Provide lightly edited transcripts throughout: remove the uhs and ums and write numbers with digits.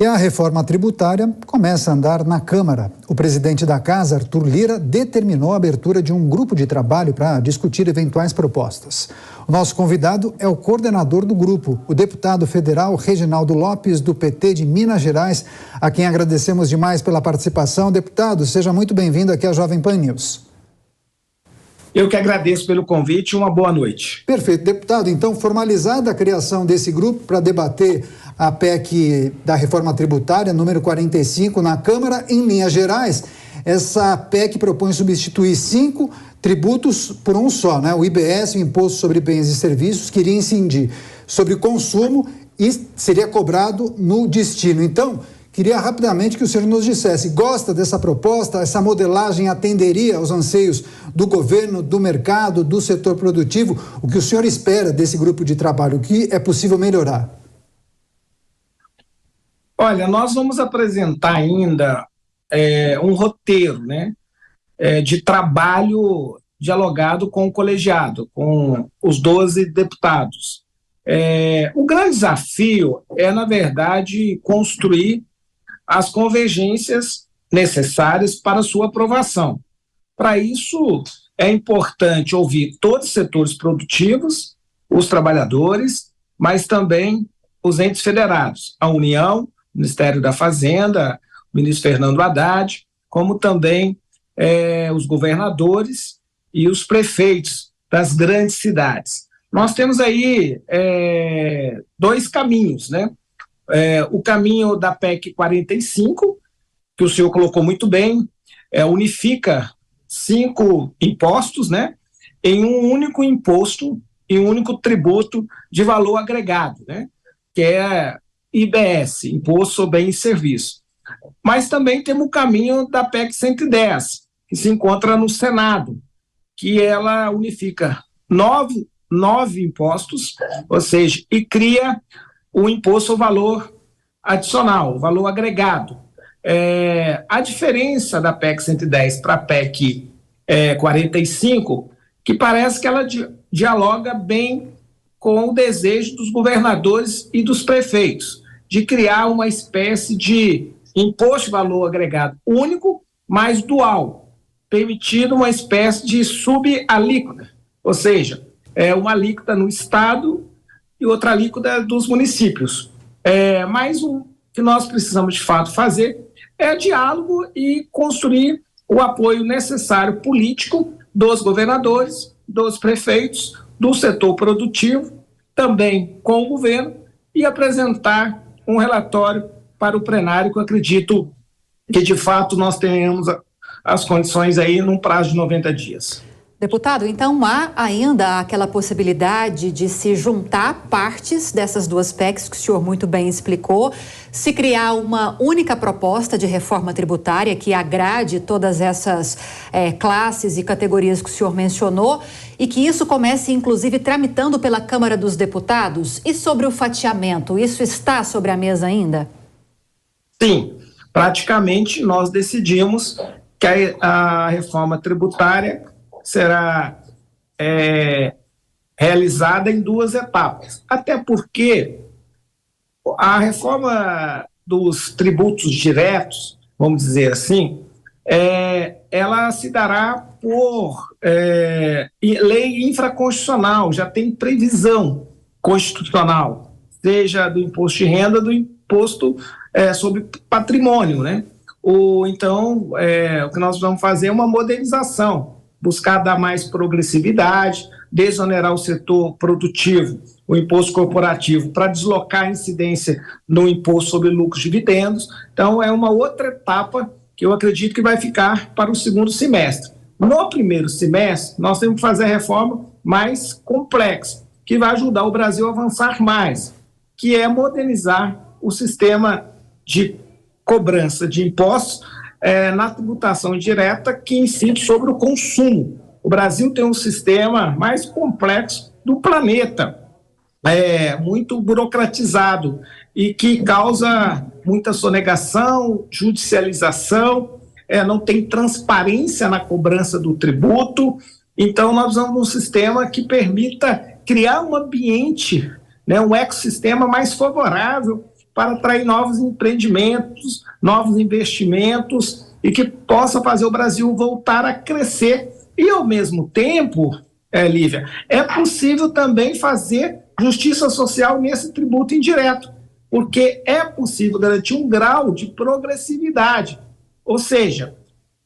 E a reforma tributária começa a andar na Câmara. O presidente da Casa, Arthur Lira, determinou a abertura de um grupo de trabalho para discutir eventuais propostas. O nosso convidado é o coordenador do grupo, o deputado federal Reginaldo Lopes, do PT de Minas Gerais, a quem agradecemos demais pela participação. Deputado, seja muito bem-vindo aqui à Jovem Pan News. Eu que agradeço pelo convite e uma boa noite. Perfeito. Deputado, então, formalizada a criação desse grupo para debater a PEC da reforma tributária, número 45, na Câmara, em linhas gerais, essa PEC propõe substituir 5 tributos por um só, né? O IBS, o Imposto sobre Bens e Serviços, que iria incidir sobre consumo e seria cobrado no destino. Então, queria rapidamente que o senhor nos dissesse, gosta dessa proposta? Essa modelagem atenderia aos anseios do governo, do mercado, do setor produtivo? O que o senhor espera desse grupo de trabalho? O que é possível melhorar? Olha, nós vamos apresentar ainda um roteiro, né, de trabalho dialogado com o colegiado, com os 12 deputados. O grande desafio é, na verdade, construir as convergências necessárias para sua aprovação. Para isso, é importante ouvir todos os setores produtivos, os trabalhadores, mas também os entes federados, a União, o Ministério da Fazenda, o ministro Fernando Haddad, como também os governadores e os prefeitos das grandes cidades. Nós temos aí 2 caminhos, né? O caminho da PEC 45, que o senhor colocou muito bem, unifica 5 impostos, né, em um único imposto e um único tributo de valor agregado, né, que é IBS, Imposto sobre Bens e Serviços. Mas também temos o caminho da PEC 110, que se encontra no Senado, que ela unifica 9 impostos, ou seja, e cria o imposto ao valor adicional, o valor agregado. A diferença da PEC 110 para a PEC 45, que parece que ela dialoga bem com o desejo dos governadores e dos prefeitos, de criar uma espécie de imposto de valor agregado único, mas dual, permitindo uma espécie de subalíquota, ou seja, uma alíquota no Estado e outra alíquota dos municípios. Mas o que nós precisamos, de fato, fazer é diálogo e construir o apoio necessário político dos governadores, dos prefeitos, do setor produtivo, também com o governo, e apresentar um relatório para o plenário, que eu acredito que, de fato, nós tenhamos as condições aí num prazo de 90 dias. Deputado, então há ainda aquela possibilidade de se juntar partes dessas 2 PECs que o senhor muito bem explicou, se criar uma única proposta de reforma tributária que agrade todas essas classes e categorias que o senhor mencionou e que isso comece, inclusive, tramitando pela Câmara dos Deputados? E sobre o fatiamento, isso está sobre a mesa ainda? Sim, praticamente nós decidimos que a reforma tributária será realizada em 2 etapas, até porque a reforma dos tributos diretos, vamos dizer assim, ela se dará por lei infraconstitucional, já tem previsão constitucional, seja do imposto de renda, do imposto sobre patrimônio, né? Então, o que nós vamos fazer é uma modernização, buscar dar mais progressividade, desonerar o setor produtivo, o imposto corporativo, para deslocar a incidência no imposto sobre lucros e dividendos. Então, é uma outra etapa que eu acredito que vai ficar para o segundo semestre. No primeiro semestre, nós temos que fazer a reforma mais complexa, que vai ajudar o Brasil a avançar mais, que é modernizar o sistema de cobrança de impostos na tributação direta que incide sobre o consumo. O Brasil tem um sistema mais complexo do planeta, muito burocratizado e que causa muita sonegação, judicialização, não tem transparência na cobrança do tributo. Então, nós vamos um sistema que permita criar um ambiente, né, um ecossistema mais favorável para atrair novos empreendimentos, novos investimentos e que possa fazer o Brasil voltar a crescer. E, ao mesmo tempo, Lívia, é possível também fazer justiça social nesse tributo indireto, porque é possível garantir um grau de progressividade, ou seja,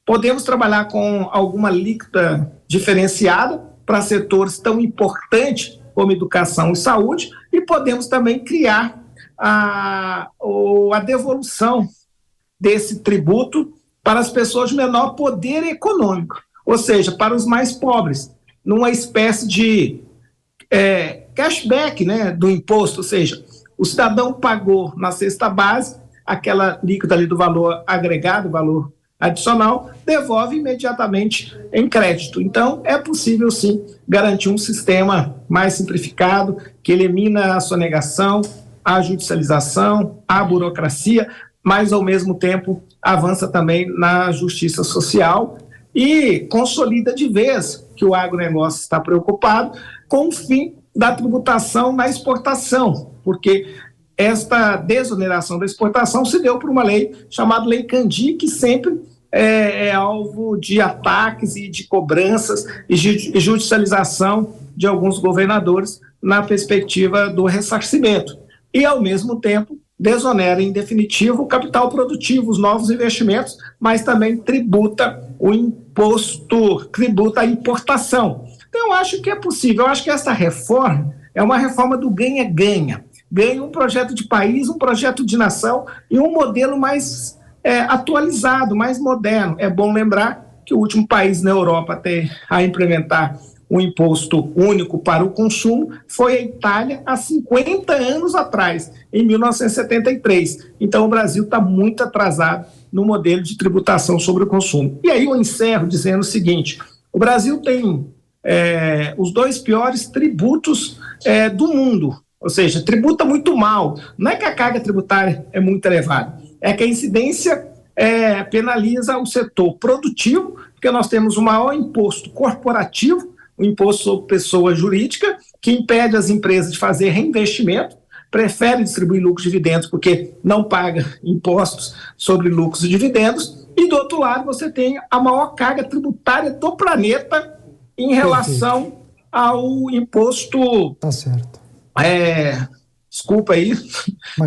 podemos trabalhar com alguma alíquota diferenciada para setores tão importantes como educação e saúde, e podemos também criar a devolução desse tributo para as pessoas de menor poder econômico, ou seja, para os mais pobres, numa espécie de cashback, né, do imposto, ou seja, o cidadão pagou na cesta básica aquela alíquota ali do valor agregado, valor adicional, devolve imediatamente em crédito. Então, é possível, sim, garantir um sistema mais simplificado, que elimina a sonegação, a judicialização, a burocracia, mas, ao mesmo tempo, avança também na justiça social e consolida de vez que o agronegócio está preocupado com o fim da tributação na exportação, porque esta desoneração da exportação se deu por uma lei chamada Lei Candir, que sempre é alvo de ataques e de cobranças e de judicialização de alguns governadores na perspectiva do ressarcimento. E, ao mesmo tempo, desonera em definitivo o capital produtivo, os novos investimentos, mas também tributa o imposto, tributa a importação. Então, eu acho que é possível. Eu acho que essa reforma é uma reforma do ganha-ganha. Ganha um projeto de país, um projeto de nação e um modelo mais atualizado, mais moderno. É bom lembrar que o último país na Europa a implementar um imposto único para o consumo foi a Itália há 50 anos atrás, em 1973. Então, o Brasil está muito atrasado no modelo de tributação sobre o consumo. E aí eu encerro dizendo o seguinte: o Brasil tem os 2 piores tributos do mundo, ou seja, tributa muito mal. Não é que a carga tributária é muito elevada, é que a incidência penaliza o setor produtivo, porque nós temos o maior imposto corporativo, o imposto sobre pessoa jurídica, que impede as empresas de fazer reinvestimento, prefere distribuir lucros e dividendos porque não paga impostos sobre lucros e dividendos, e do outro lado você tem a maior carga tributária do planeta em relação ao imposto... Tá certo. Desculpa aí,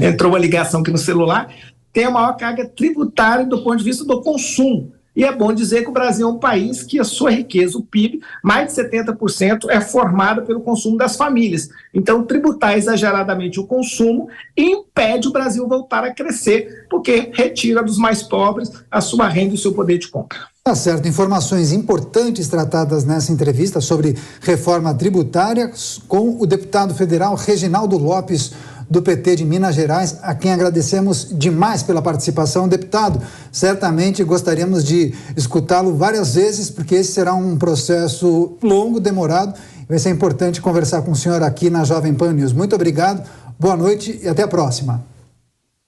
entrou uma ligação aqui no celular. Tem a maior carga tributária do ponto de vista do consumo. E é bom dizer que o Brasil é um país que a sua riqueza, o PIB, mais de 70% é formada pelo consumo das famílias. Então, tributar exageradamente o consumo impede o Brasil voltar a crescer, porque retira dos mais pobres a sua renda e o seu poder de compra. Tá certo, informações importantes tratadas nessa entrevista sobre reforma tributária com o deputado federal Reginaldo Lopes, do PT de Minas Gerais, a quem agradecemos demais pela participação. Deputado, certamente gostaríamos de escutá-lo várias vezes, porque esse será um processo longo, demorado, vai ser importante conversar com o senhor aqui na Jovem Pan News. Muito obrigado, boa noite e até a próxima.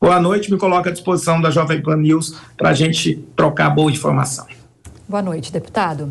Boa noite, me coloco à disposição da Jovem Pan News para a gente trocar boa informação. Boa noite, deputado.